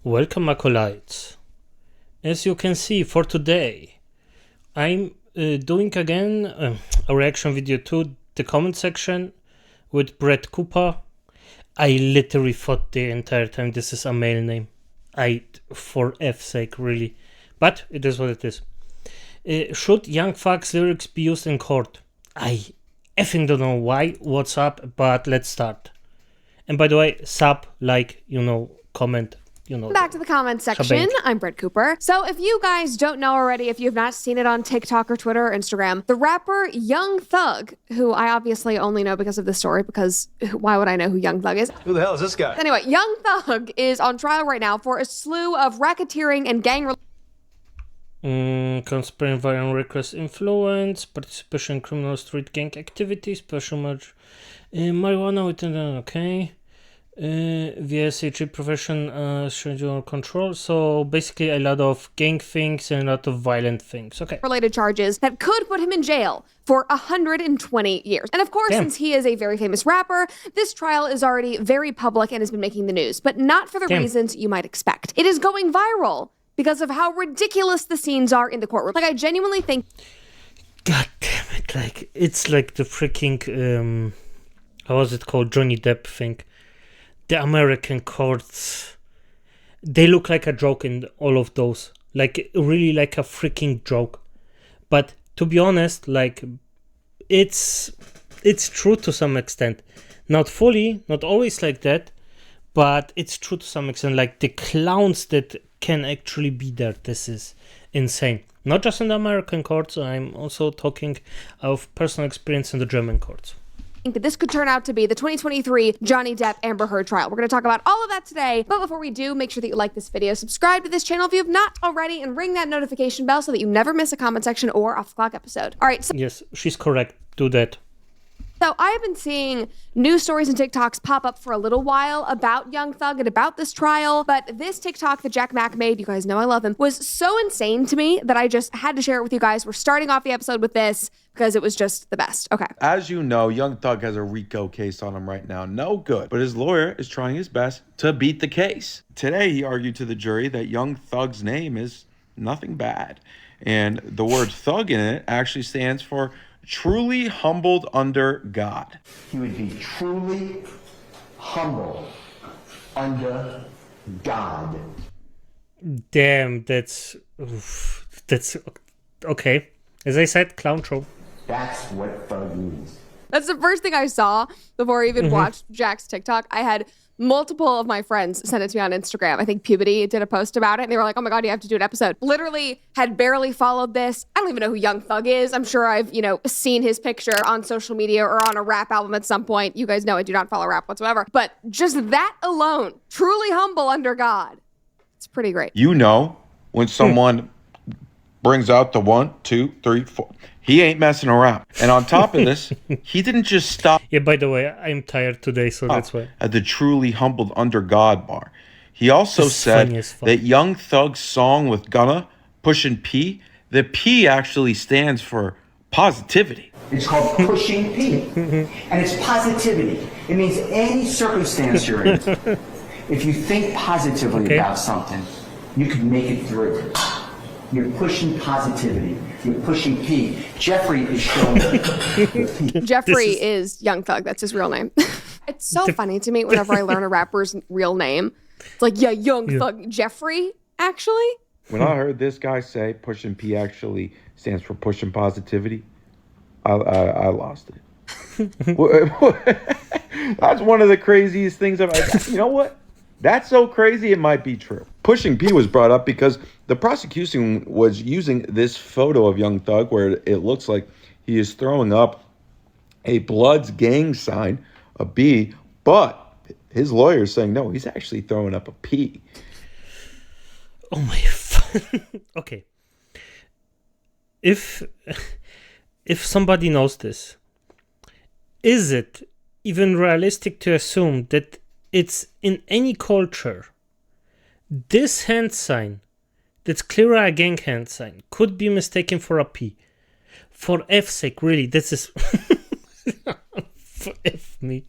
Welcome, acolytes. As you can see, for today, I'm doing again a reaction video to the comment section with Brett Cooper. I literally thought the entire time this is a male name. For F's sake, really. But it is what it is. Should Young Thug's lyrics be used in court? I effing don't know why, what's up, but let's start. And by the way, sub, like, comment. Back to the comments section. I'm Brett Cooper. So if you guys don't know already, if you have not seen it on TikTok or Twitter or Instagram, the rapper Young Thug, who I obviously only know because of this story, because why would I know who Young Thug is? Who the hell is this guy? Anyway, Young Thug is on trial right now for a slew of racketeering and gang conspiring violent reckless influence, participation in criminal street gang activities, special much marijuana with okay. VSH profession schedule control. So basically a lot of gang things and a lot of violent things. Okay. related charges that could put him in jail for 120 years. And of course, since he is a very famous rapper, this trial is already very public and has been making the news, but not for the reasons you might expect. It is going viral because of how ridiculous the scenes are in the courtroom. Like, I genuinely think... God damn it. Like, it's like the freaking, how was it called? Johnny Depp thing. The American courts, they look like a joke in all of those. Like, really like a freaking joke. But to be honest, like, it's true to some extent. Not fully, not always like that, but it's true to some extent. Like, the clowns that can actually be there, this is insane. Not just in the American courts, I'm also talking of personal experience in the German courts. That this could turn out to be the 2023 Johnny Depp Amber Heard trial. We're going to talk about all of that today. But before we do, make sure that you like this video, subscribe to this channel if you have not already, and ring that notification bell so that you never miss a comment section or off the clock episode. All right. So yes, she's correct. Do that. So I have been seeing news stories and TikToks pop up for a little while about Young Thug and about this trial, but this TikTok that Jack Mack made, you guys know I love him, was so insane to me that I just had to share it with you guys. We're starting off the episode with this because it was just the best. Okay. As you know, Young Thug has a RICO case on him right now. No good. But his lawyer is trying his best to beat the case. Today, he argued to the jury that Young Thug's name is nothing bad. And the word thug in it actually stands for truly humbled under God. He would be truly humble under God. Damn, that's okay. As I said, clown show. That's what thug means. That's the first thing I saw before I even watched Jack's TikTok. I had multiple of my friends send it to me on Instagram. I think Puberty did a post about it, and they were like, oh my God, you have to do an episode. Literally had barely followed this. I don't even know who Young Thug is. I'm sure I've, seen his picture on social media or on a rap album at some point. You guys know I do not follow rap whatsoever. But just that alone, truly humble under God. It's pretty great. You know, when someone brings out the 1, 2, 3, 4, he ain't messing around. And on top of this, he didn't just stop. Yeah, by the way, I'm tired today, so that's why. At the truly humbled under God bar. He also said that Young Thug's song with Gunna, Pushin' P, the P actually stands for positivity. It's called pushing P. And it's positivity. It means any circumstance you're in. If you think positively about something, you can make it through. You're pushing positivity. You're pushing P. Jeffrey is showing P. Jeffrey is Young Thug. That's his real name. It's so funny to me whenever I learn a rapper's real name. It's like, yeah, Young Thug. Jeffrey, actually? When I heard this guy say pushing P actually stands for pushing positivity, I lost it. That's one of the craziest things you know what? That's so crazy, it might be true. Pushing P was brought up because the prosecution was using this photo of Young Thug where it looks like he is throwing up a Bloods gang sign, a B, but his lawyer is saying, no, he's actually throwing up a P. Oh my... Okay. If somebody knows this, is it even realistic to assume that it's in any culture, this hand sign, that's clearly a gang hand sign, could be mistaken for a P? For F's sake, really, this is... for F me.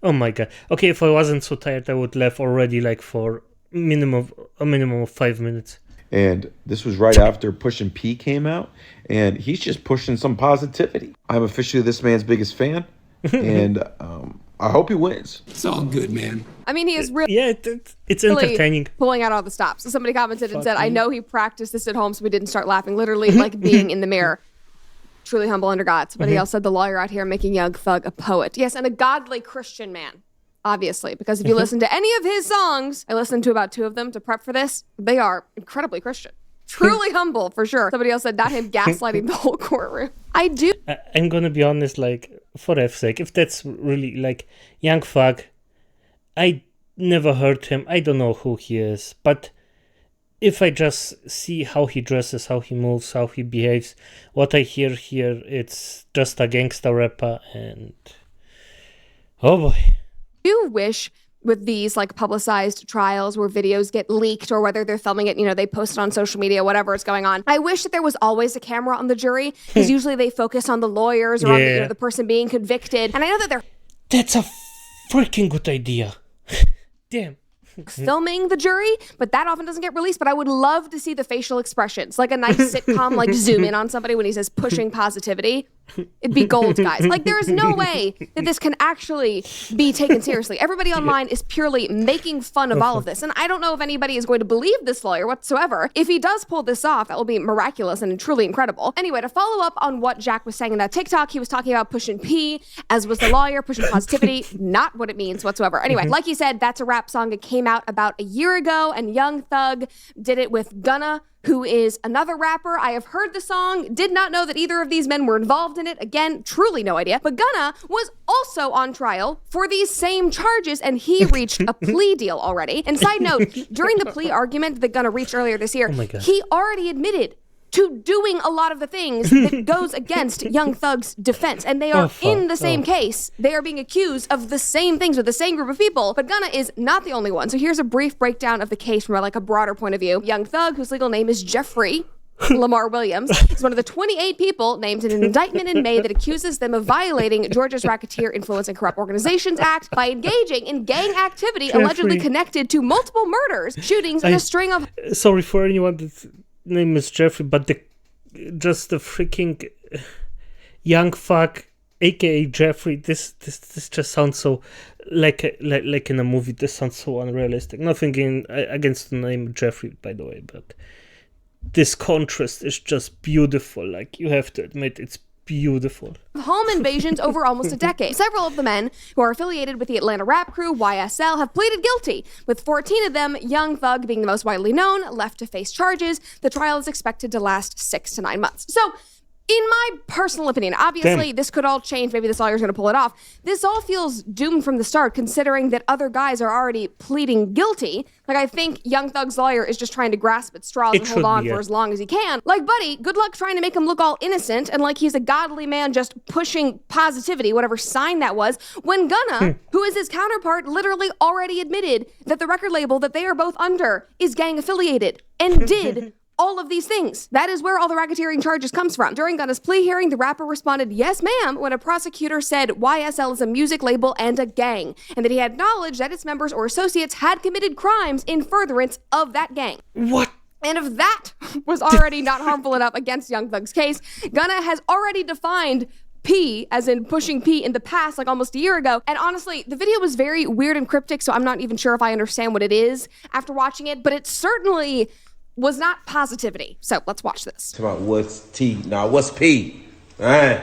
Oh my God. Okay, if I wasn't so tired, I would laugh already like for a minimum of 5 minutes. And this was right after Pushin' P came out, and he's just pushing some positivity. I'm officially this man's biggest fan, and I hope he wins. It's all good, man. I mean, he is really Yeah, it's entertaining. pulling out all the stops. So somebody commented and said, I know he practiced this at home, so we didn't start laughing. Literally, like being in the mirror. Truly humble under God. Somebody else said the lawyer out here making Young Thug a poet. Yes, and a godly Christian man. Obviously, because if you listen to any of his songs, I listened to about 2 of them to prep for this, they are incredibly Christian. Truly humble, for sure. Somebody else said, not him gaslighting the whole courtroom. I do. I'm gonna be honest, like, for F's sake, if that's really, like, Young Thug, I never heard him, I don't know who he is, but if I just see how he dresses, how he moves, how he behaves, what I hear here, it's just a gangster rapper, and oh boy. Do wish with these like publicized trials where videos get leaked or whether they're filming it, they post it on social media, whatever is going on. I wish that there was always a camera on the jury because usually they focus on the lawyers or on the person being convicted. And I know that That's a freaking good idea. Damn. filming the jury, but that often doesn't get released. But I would love to see the facial expressions, like a nice sitcom, like zoom in on somebody when he says pushing positivity. It'd be gold, guys. Like, there is no way that this can actually be taken seriously. Everybody online is purely making fun of all of this. And I don't know if anybody is going to believe this lawyer whatsoever. If he does pull this off, that will be miraculous and truly incredible. Anyway, to follow up on what Jack was saying in that TikTok, he was talking about pushing P, as was the lawyer, pushing positivity, not what it means whatsoever. Anyway, like he said, that's a rap song that came out about a year ago, and Young Thug did it with Gunna, who is another rapper. I have heard the song, did not know that either of these men were involved in it. Again, truly no idea. But Gunna was also on trial for these same charges, and he reached a plea deal already. And side note, during the plea argument that Gunna reached earlier this year, he already admitted to doing a lot of the things that goes against Young Thug's defense. And they are in the same case. They are being accused of the same things with the same group of people. But Gunna is not the only one. So here's a brief breakdown of the case from like a broader point of view. Young Thug, whose legal name is Jeffrey Lamar Williams, is one of the 28 people named in an indictment in May that accuses them of violating Georgia's Racketeer Influence and Corrupt Organizations Act by engaging in gang activity allegedly connected to multiple murders, shootings, and a string of... Sorry for anyone that's name is Jeffrey, but the freaking Young Thug, aka Jeffrey, this just sounds so like in a movie. This sounds so unrealistic. Nothing against the name Jeffrey, by the way, but this contrast is just beautiful. Like, you have to admit, it's beautiful. Home invasions over almost a decade. Several of the men who are affiliated with the Atlanta rap crew YSL have pleaded guilty, with 14 of them, Young Thug being the most widely known, left to face charges. The trial is expected to last 6 to 9 months. So, in my personal opinion, obviously this could all change. Maybe this lawyer's going to pull it off. This all feels doomed from the start, considering that other guys are already pleading guilty. Like, I think Young Thug's lawyer is just trying to grasp at straws and hold on for as long as he can. Like, buddy, good luck trying to make him look all innocent and like he's a godly man just pushing positivity, whatever sign that was, when Gunna, who is his counterpart, literally already admitted that the record label that they are both under is gang affiliated and did all of these things. That is where all the racketeering charges comes from. During Gunna's plea hearing, the rapper responded, "Yes, ma'am," when a prosecutor said YSL is a music label and a gang, and that he had knowledge that its members or associates had committed crimes in furtherance of that gang. What? And if that was already not harmful enough against Young Thug's case, Gunna has already defined P, as in pushing P, in the past, like almost a year ago. And honestly, the video was very weird and cryptic, so I'm not even sure if I understand what it is after watching it, but it certainly was not positivity. So let's watch this. About what's T? Now what's P? I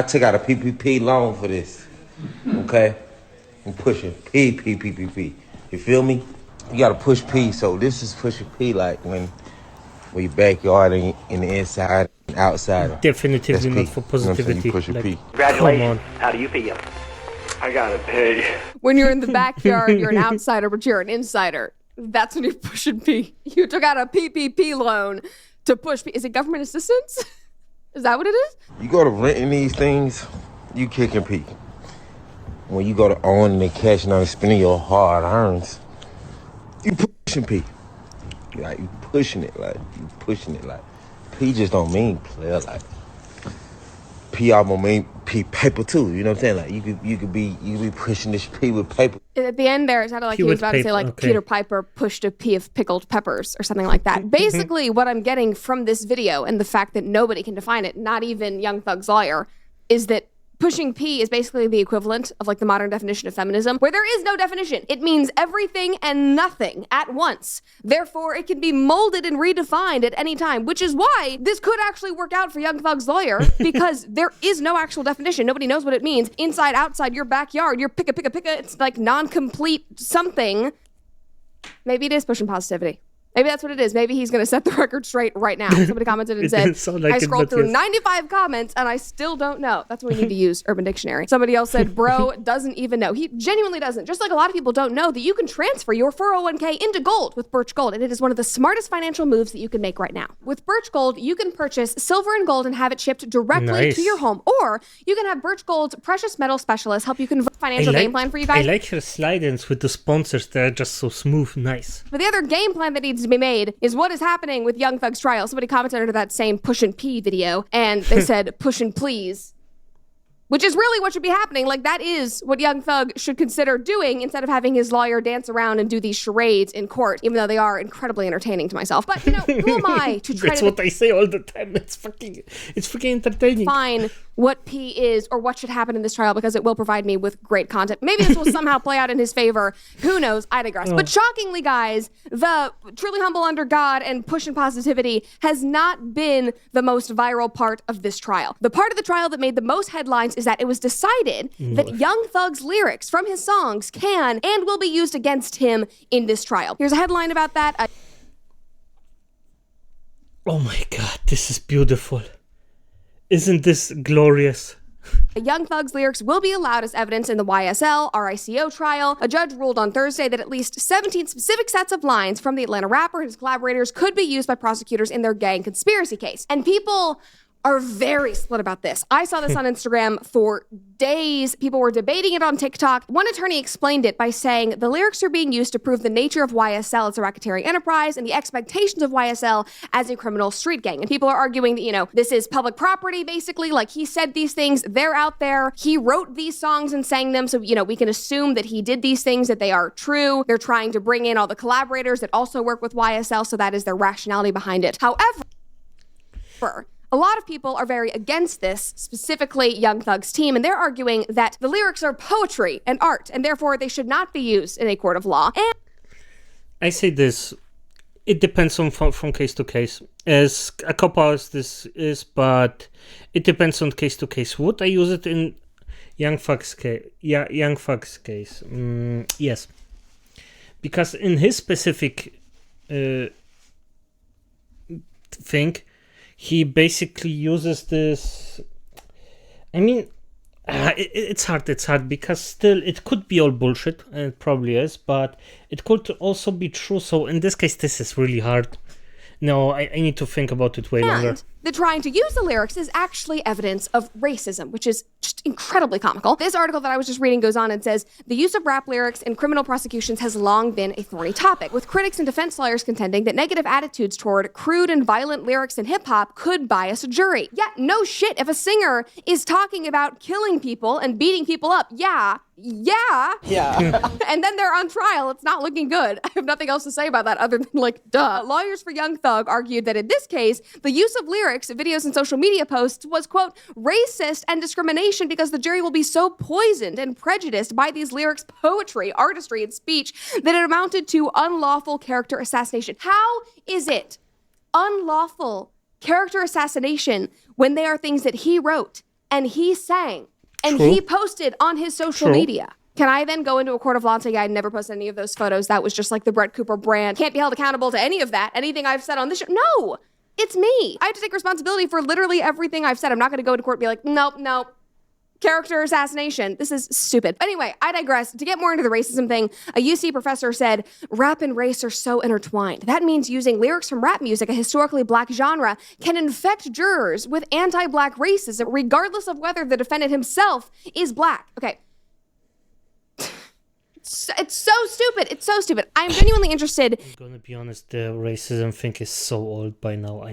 took out a PPP loan for this. Okay, I'm pushing P. You feel me? You gotta push P. So this is pushing P, like when your backyard and in the inside and outside. Definitively not for positivity. You pushing like, P. Congratulations. How do you feel? I got a pig. When you're in the backyard, you're an outsider, but you're an insider. That's when you're pushing P. You took out a PPP loan to push P. Is it government assistance? Is that what it is? You go to renting these things, you kicking P. When you go to owning and cashing out and spending your hard earns, you pushing P. Like, you pushing it like. P just don't mean player like. P paper too. You know what I'm saying? Like you could be pushing this P with paper. At the end there, it sounded like he was about to say like Peter Piper pushed a pea of pickled peppers or something like that. Basically, what I'm getting from this video and the fact that nobody can define it, not even Young Thug's lawyer, is that pushing P is basically the equivalent of like the modern definition of feminism, where there is no definition. It means everything and nothing at once. Therefore, it can be molded and redefined at any time, which is why this could actually work out for Young Thug's lawyer, because there is no actual definition. Nobody knows what it means. Inside, outside, your backyard, your picka. It's like non-complete something. Maybe it is pushing positivity. Maybe that's what it is. Maybe he's going to set the record straight right now. Somebody commented and said, I scrolled through 95 comments and I still don't know. That's when we need to use Urban Dictionary. Somebody else said, bro doesn't even know. He genuinely doesn't. Just like a lot of people don't know that you can transfer your 401k into gold with Birch Gold. And it is one of the smartest financial moves that you can make right now. With Birch Gold, you can purchase silver and gold and have it shipped directly to your home. Or you can have Birch Gold's precious metal specialist help you convert financial game plan for you guys. I like her slide-ins with the sponsors. They're just so smooth. Nice. But the other game plan that needs to be made is what is happening with Young Thug's trial. Somebody commented under that same push and pee video, and they said push and please, which is really what should be happening. Like, that is what Young Thug should consider doing instead of having his lawyer dance around and do these charades in court, even though they are incredibly entertaining to myself. But, you know, who am I to try That's what I say all the time. It's freaking entertaining. Fine. What P is or what should happen in this trial, because it will provide me with great content. Maybe this will somehow play out in his favor. Who knows? I digress. But shockingly, guys, the truly humble under God and pushing positivity has not been the most viral part of this trial. The part of the trial that made the most headlines is that it was decided that Young Thug's lyrics from his songs can and will be used against him in this trial. Here's a headline about that. Oh my God, this is beautiful. Isn't this glorious? Young Thug's lyrics will be allowed as evidence in the YSL RICO trial. A judge ruled on Thursday that at least 17 specific sets of lines from the Atlanta rapper and his collaborators could be used by prosecutors in their gang conspiracy case. And people are very split about this. I saw this on Instagram for days. People were debating it on TikTok. One attorney explained it by saying the lyrics are being used to prove the nature of YSL as a racketeering enterprise and the expectations of YSL as a criminal street gang. And people are arguing that, you know, this is public property, basically. Like, he said these things, they're out there. He wrote these songs and sang them. So, you know, we can assume that he did these things, that they are true. They're trying to bring in all the collaborators that also work with YSL. So that is their rationality behind it. However, a lot of people are very against this, specifically Young Thug's team, and they're arguing that the lyrics are poetry and art, and therefore they should not be used in a court of law. And I say this, it depends on from case to case. As a cop out this is, but it depends on case to case. Would I use it in Young Thug's case? Yeah, Young Thug's case. Yes, because in his specific thing, he basically uses this. I mean, it's hard because still it could be all bullshit, and it probably is, but it could also be true. So in this case, this is really hard. No, I need to think about it way longer. That trying to use the lyrics is actually evidence of racism, which is just incredibly comical. This article that I was just reading goes on and says, the use of rap lyrics in criminal prosecutions has long been a thorny topic, with critics and defense lawyers contending that negative attitudes toward crude and violent lyrics in hip-hop could bias a jury. Yeah, no shit. If a singer is talking about killing people and beating people up, yeah. And then they're on trial, it's not looking good. I have nothing else to say about that other than, like, duh. Lawyers for Young Thug argued that in this case, the use of lyrics, videos, and social media posts was, quote, racist and discrimination because the jury will be so poisoned and prejudiced by these lyrics' poetry, artistry, and speech that it amounted to unlawful character assassination. How is it unlawful character assassination when they are things that he wrote and he sang and he posted on his social media? Can I then go into a court of law and say, yeah, I never posted any of those photos? That was just like the Brett Cooper brand. Can't be held accountable to any of that. Anything I've said on this show? No, it's me. I have to take responsibility for literally everything I've said. I'm not going to go to court and be like, nope. Character assassination. This is stupid. Anyway, I digress. To get more into the racism thing, a UC professor said, rap and race are so intertwined. That means using lyrics from rap music, a historically black genre, can infect jurors with anti-black racism, regardless of whether the defendant himself is black. Okay. It's so stupid. It's so stupid. I'm genuinely interested. I'm gonna be honest, the racism thing is so old by now.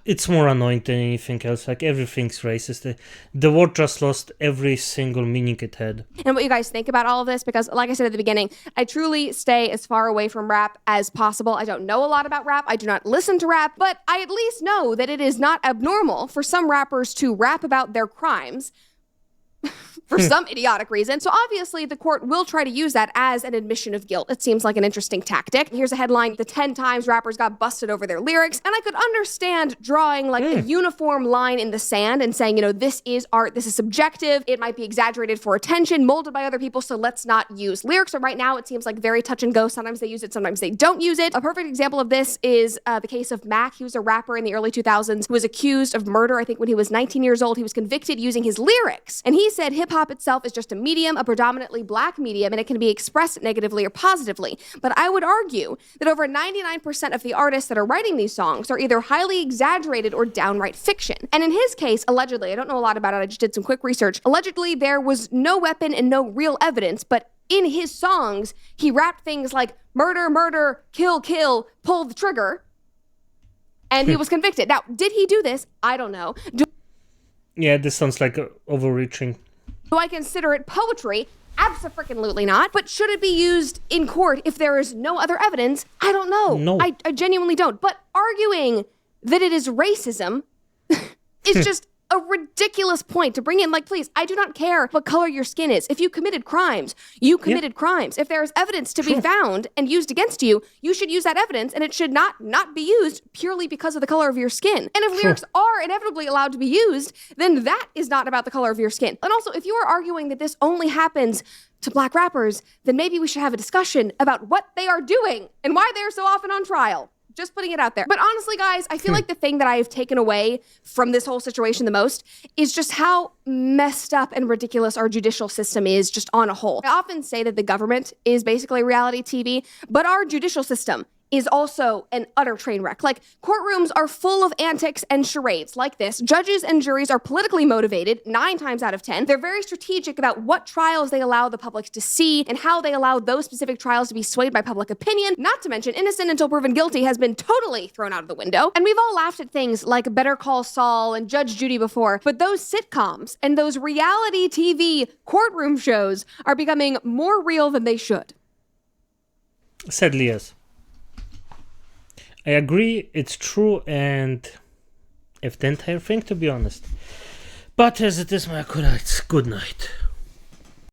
It's more annoying than anything else. Like, everything's racist. The word just lost every single meaning it had. And what you guys think about all of this, because like I said at the beginning, I truly stay as far away from rap as possible. I don't know a lot about rap. I do not listen to rap, but I at least know that it is not abnormal for some rappers to rap about their crimes for some idiotic reason. So obviously the court will try to use that as an admission of guilt. It seems like an interesting tactic. Here's a headline: the 10 times rappers got busted over their lyrics. And I could understand drawing like a uniform line in the sand and saying, this is art, this is subjective, it might be exaggerated for attention, molded by other people, so let's not use lyrics. But right now it seems like very touch and go. Sometimes they use it, sometimes they don't use it. A perfect example of this is the case of Mac. He was a rapper in the early 2000s who was accused of murder. I think when he was 19 years old, he was convicted using his lyrics. And he said hip-hop itself is just a medium, a predominantly black medium, and it can be expressed negatively or positively. But I would argue that over 99% of the artists that are writing these songs are either highly exaggerated or downright fiction. And in his case, allegedly, I don't know a lot about it, I just did some quick research, allegedly there was no weapon and no real evidence, but in his songs, he rapped things like murder, murder, kill, kill, pull the trigger, and he was convicted. Now, did he do this? I don't know. Yeah, this sounds like overreaching. Do I consider it poetry? Abso-freaking-lutely not. But should it be used in court if there is no other evidence? I don't know. No. I genuinely don't. But arguing that it is racism is just a ridiculous point to bring in. Like, please, I do not care what color your skin is. If you committed crimes, you committed crimes. If there is evidence to be found and used against you, you should use that evidence, and it should not be used purely because of the color of your skin. And if lyrics are inevitably allowed to be used, then that is not about the color of your skin. And also, if you are arguing that this only happens to black rappers, then maybe we should have a discussion about what they are doing and why they're so often on trial. Just putting it out there. But honestly, guys, I feel like the thing that I have taken away from this whole situation the most is just how messed up and ridiculous our judicial system is just on a whole. I often say that the government is basically reality TV, but our judicial system is also an utter train wreck. Like, courtrooms are full of antics and charades like this. Judges and juries are politically motivated 9 times out of 10. They're very strategic about what trials they allow the public to see and how they allow those specific trials to be swayed by public opinion. Not to mention, innocent until proven guilty has been totally thrown out of the window. And we've all laughed at things like Better Call Saul and Judge Judy before, but those sitcoms and those reality TV courtroom shows are becoming more real than they should. Sadly, yes. I agree, it's true, and if the entire thing, to be honest. But as it is, my acolytes, good night.